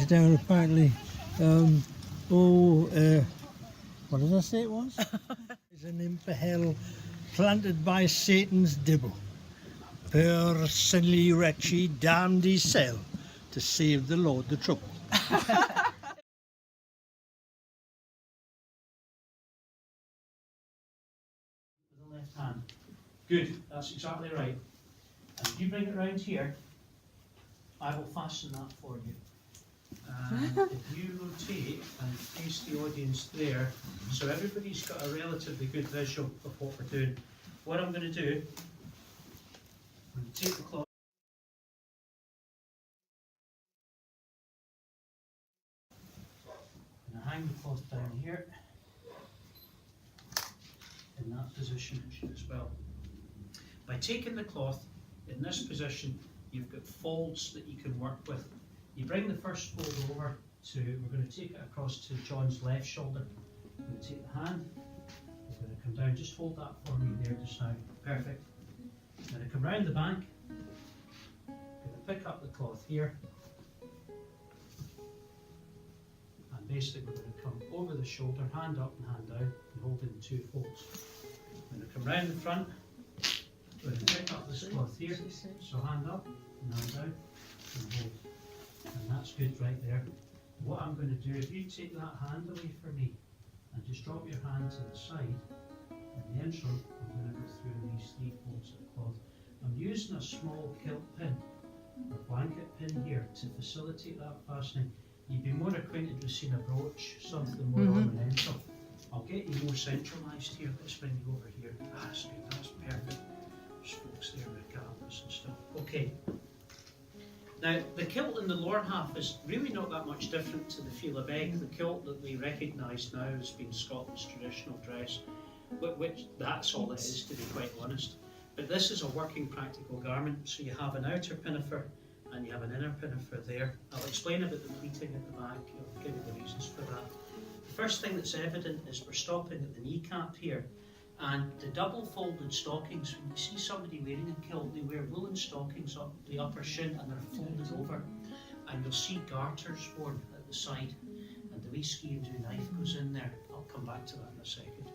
later down apparently, what did I say it was? It's an imp of hell planted by Satan's dibble. Personally wretched, damned his cell to save the Lord the trouble. With the left hand. Good, that's exactly right. And if you bring it round here, I will fasten that for you. And if you rotate and face the audience there, so everybody's got a relatively good visual of what we're doing. What I'm going to do, I'm going to take the cloth. I'm going to hang the cloth down here. In that position as well. By taking the cloth in this position, you've got folds that you can work with. You bring the first fold over to, we're going to take it across to John's left shoulder. I'm going to take the hand, I'm going to come down, just hold that for me there just now, perfect. I'm going to come round the bank, I'm going to pick up the cloth here, and basically we're going to come over the shoulder, hand up and hand down, and hold it in two folds. I'm going to come round the front, I'm going to pick up this cloth here, so hand up and hand down, and hold. And that's good right there. What I'm going to do, if you take that hand away from me and just drop your hand to the side, and the interim, I'm going to go through these three folds of cloth. I'm using a small kilt pin or blanket pin here to facilitate that fastening. You'd be more acquainted with seeing a brooch, something more ornamental. I'll get you more centralised here. Let's bring you over here. That's good, that's perfect. There's folks there with gathers and stuff. Okay. Now, the kilt in the lower half is really not that much different to the Feel of Egg, the kilt that we recognise now as being Scotland's traditional dress, which that's all it is, to be quite honest. But this is a working practical garment, so you have an outer pinafore and you have an inner pinafore there. I'll explain about the pleating at the back, I'll give you the reasons for that. The first thing that's evident is we're stopping at the kneecap here. And the double folded stockings, when you see somebody wearing a kilt, they wear woolen stockings up the upper shin and they're folded over. And you'll see garters worn at the side. And the wee ski and do knife goes in there. I'll come back to that in a second.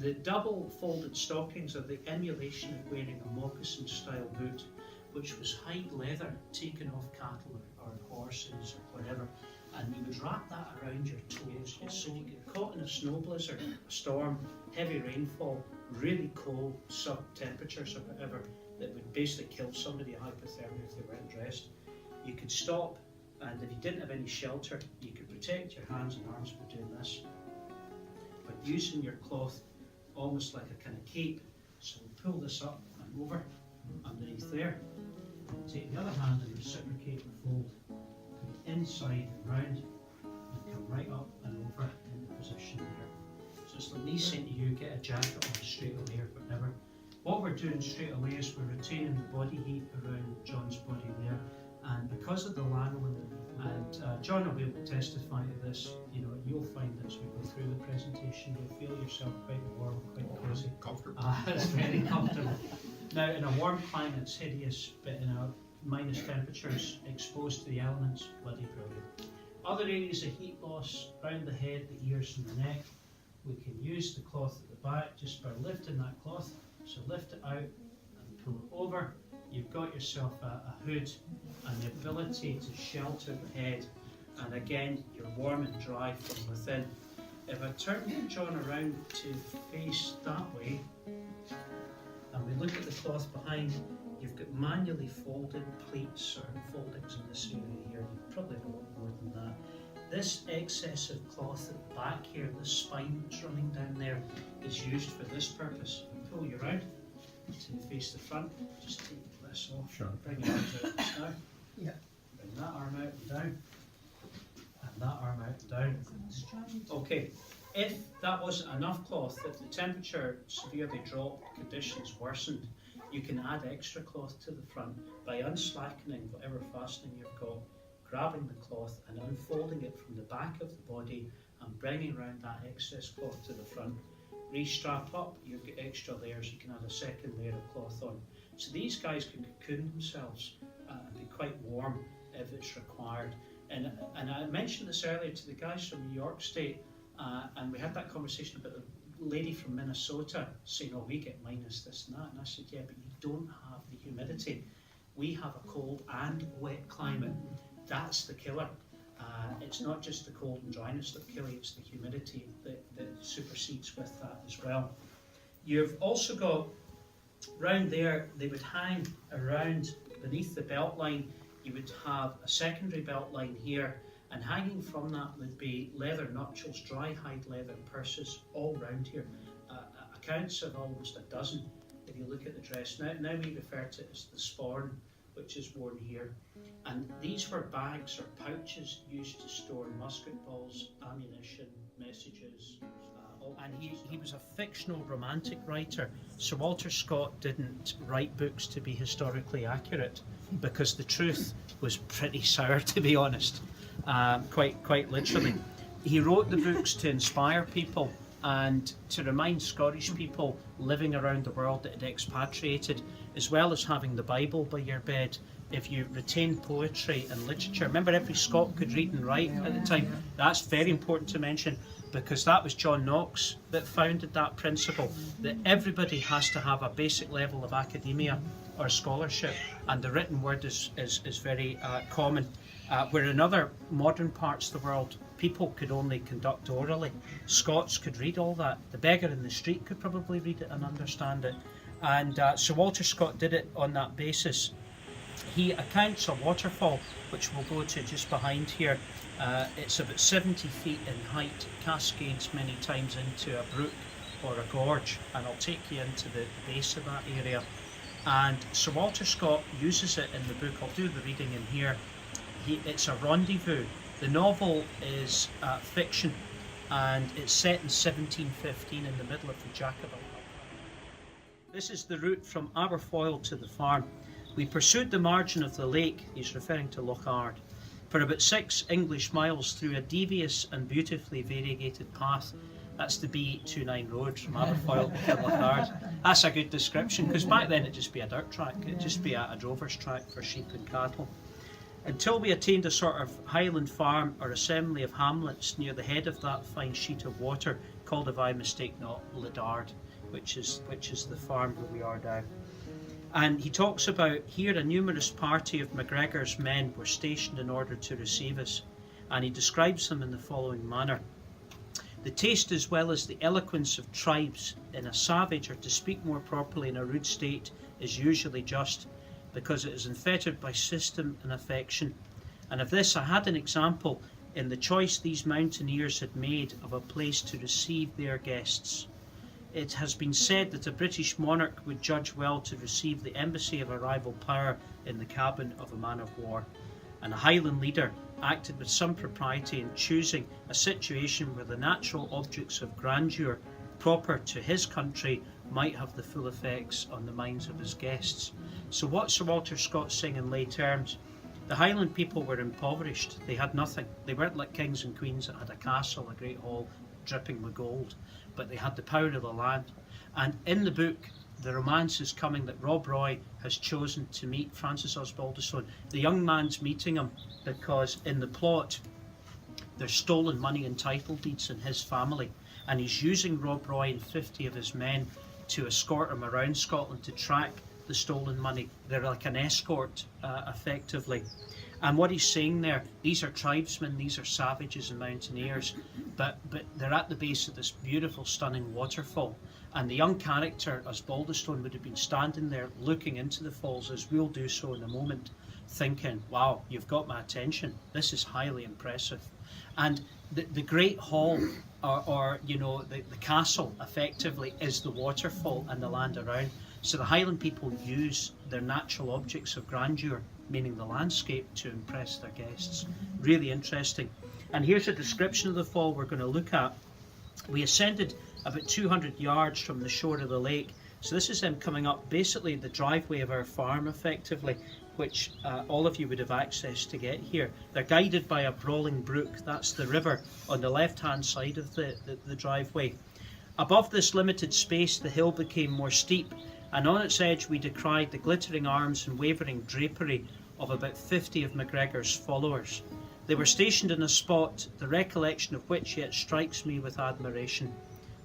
The double folded stockings are the emulation of wearing a moccasin style boot, which was hide leather taken off cattle or horses or whatever. And you would wrap that around your toes, so if you get caught in a snow blizzard, a storm, heavy rainfall, really cold sub-temperatures or whatever, that would basically kill somebody, hypothermia, if they weren't dressed, you could stop, and if you didn't have any shelter, you could protect your hands and arms by doing this. But using your cloth almost like a kind of cape, so we'll pull this up and over underneath there, take the other hand and reciprocate the fold. Inside and round and come right up and over in the position there. So it's like me saying to you, get a jacket on straight away or whatever. What we're doing straight away is we're retaining the body heat around John's body there, and because of the lanolin, and John will be able to testify to this, you know, you'll find as we go through the presentation, you'll feel yourself quite warm, quite cozy. Comfortable. It's very comfortable. Now in a warm climate it's hideous, but in a minus temperatures, exposed to the elements, bloody brilliant. Other areas of heat loss, around the head, the ears and the neck, we can use the cloth at the back just by lifting that cloth. So lift it out and pull it over. You've got yourself a hood and the ability to shelter the head, and again you're warm and dry from within. If I turn John around to face that way and we look at the cloth behind, you've got manually folded pleats or foldings in this area here. You probably know more than that. This excess of cloth at the back here, the spine that's running down there, is used for this purpose. Pull you around to face the front. Just take this off. Sure. Bring your arms out just now. Yeah. Bring that arm out and down. And that arm out and down. Okay. If that wasn't enough cloth, if the temperature severely dropped, conditions worsened, you can add extra cloth to the front by unslackening whatever fastening you've got, grabbing the cloth and unfolding it from the back of the body and bringing around that excess cloth to the front. Re-strap up, you've got extra layers, you can add a second layer of cloth on. So these guys can cocoon themselves and be quite warm if it's required. And I mentioned this earlier to the guys from New York State, and we had that conversation about the lady from Minnesota saying, oh, we get minus this and that. And I said, yeah, but you don't have the humidity. We have a cold and wet climate. That's the killer. It's not just the cold and dryness that kill you, it's the humidity that supersedes with that as well. You've also got, round there, they would hang around beneath the belt line. You would have a secondary belt line here, and hanging from that would be leather nuptials, dry hide leather purses all round here. Accounts of almost a dozen if you look at the dress. Now we refer to it as the sporn, which is worn here. And these were bags or pouches used to store musket balls, ammunition, messages. And he was a fictional romantic writer. Sir Walter Scott didn't write books to be historically accurate because the truth was pretty sour, to be honest, quite literally. He wrote the books to inspire people and to remind Scottish people living around the world that had expatriated, as well as having the Bible by your bed. If you retain poetry and literature, remember every Scot could read and write at the time. That's very important to mention, because that was John Knox that founded that principle, that everybody has to have a basic level of academia or scholarship, and the written word is very common. Where in other modern parts of the world, people could only conduct orally. Scots could read all that. The beggar in the street could probably read it and understand it. And Sir Walter Scott did it on that basis. He accounts a waterfall, which we'll go to just behind here. It's about 70 feet in height, cascades many times into a brook or a gorge, and I'll take you into the base of that area. And Sir Walter Scott uses it in the book. I'll do the reading in here. It's a rendezvous. The novel is fiction, and it's set in 1715 in the middle of the Jacobite. This is the route from Aberfoyle to the farm. We pursued the margin of the lake, he's referring to Loch Ard, for about 6 English miles through a devious and beautifully variegated path. That's the B829 road from Aberfoyle to Loch Ard. That's a good description, because back then it'd just be a dirt track, it'd just be a drover's track for sheep and cattle. Until we attained a sort of highland farm or assembly of hamlets near the head of that fine sheet of water called, if I mistake not, Ledard, which is the farm where we are now. And he talks about here a numerous party of MacGregor's men were stationed in order to receive us, and he describes them in the following manner. The taste as well as the eloquence of tribes in a savage, or to speak more properly in a rude state, is usually just, because it is unfettered by system and affection. And of this I had an example in the choice these mountaineers had made of a place to receive their guests. It has been said that a British monarch would judge well to receive the embassy of a rival power in the cabin of a man of war, and a Highland leader acted with some propriety in choosing a situation where the natural objects of grandeur proper to his country might have the full effects on the minds of his guests. So what Sir Walter Scott's saying in lay terms, the Highland people were impoverished. They had nothing. They weren't like kings and queens that had a castle, a great hall dripping with gold, but they had the power of the land. And in the book, the romance is coming that Rob Roy has chosen to meet Francis Osbaldistone. The young man's meeting him because in the plot there's stolen money and title deeds in his family, and he's using Rob Roy and 50 of his men to escort him around Scotland to track the stolen money. They're like an escort, effectively. And what he's saying there, these are tribesmen, these are savages and mountaineers, but they're at the base of this beautiful, stunning waterfall. And the young character, Osbaldistone, would have been standing there looking into the falls, as we'll do so in a moment, thinking, wow, you've got my attention. This is highly impressive. And the great hall, or you know, the castle, effectively, is the waterfall and the land around. So the Highland people use their natural objects of grandeur, meaning the landscape, to impress their guests. Really interesting. And here's a description of the fall we're going to look at. We ascended about 200 yards from the shore of the lake. So this is them coming up basically the driveway of our farm, effectively, which all of you would have access to get here. They're guided by a brawling brook. That's the river on the left-hand side of the driveway. Above this limited space, the hill became more steep, and on its edge we descried the glittering arms and wavering drapery of about 50 of MacGregor's followers. They were stationed in a spot, the recollection of which yet strikes me with admiration.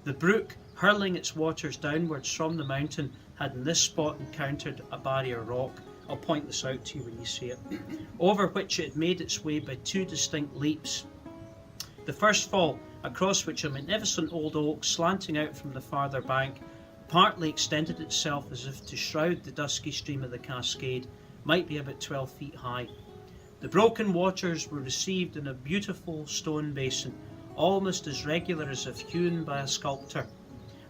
The brook, hurling its waters downwards from the mountain, had in this spot encountered a barrier rock. I'll point this out to you when you see it, over which it had made its way by two distinct leaps. The first fall, across which a magnificent old oak, slanting out from the farther bank, partly extended itself as if to shroud the dusky stream of the cascade, might be about 12 feet high. The broken waters were received in a beautiful stone basin, almost as regular as if hewn by a sculptor,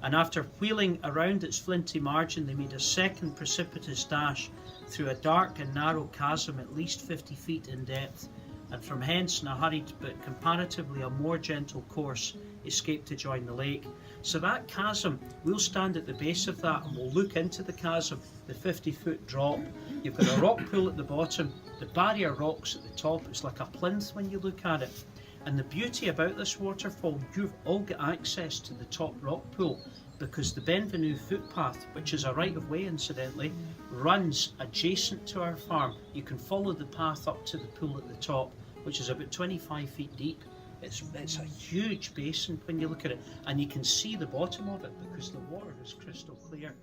and after wheeling around its flinty margin, they made a second precipitous dash through a dark and narrow chasm at least 50 feet in depth, and from hence in a hurried but comparatively a more gentle course escaped to join the lake. So that chasm, we'll stand at the base of that and we'll look into the chasm, the 50-foot drop. You've got a rock pool at the bottom, the barrier rocks at the top. It's like a plinth when you look at it. And the beauty about this waterfall, you've all got access to the top rock pool, because the Benvenue footpath, which is a right of way incidentally, runs adjacent to our farm. You can follow the path up to the pool at the top, which is about 25 feet deep. It's a huge basin when you look at it, and you can see the bottom of it because the water is crystal clear.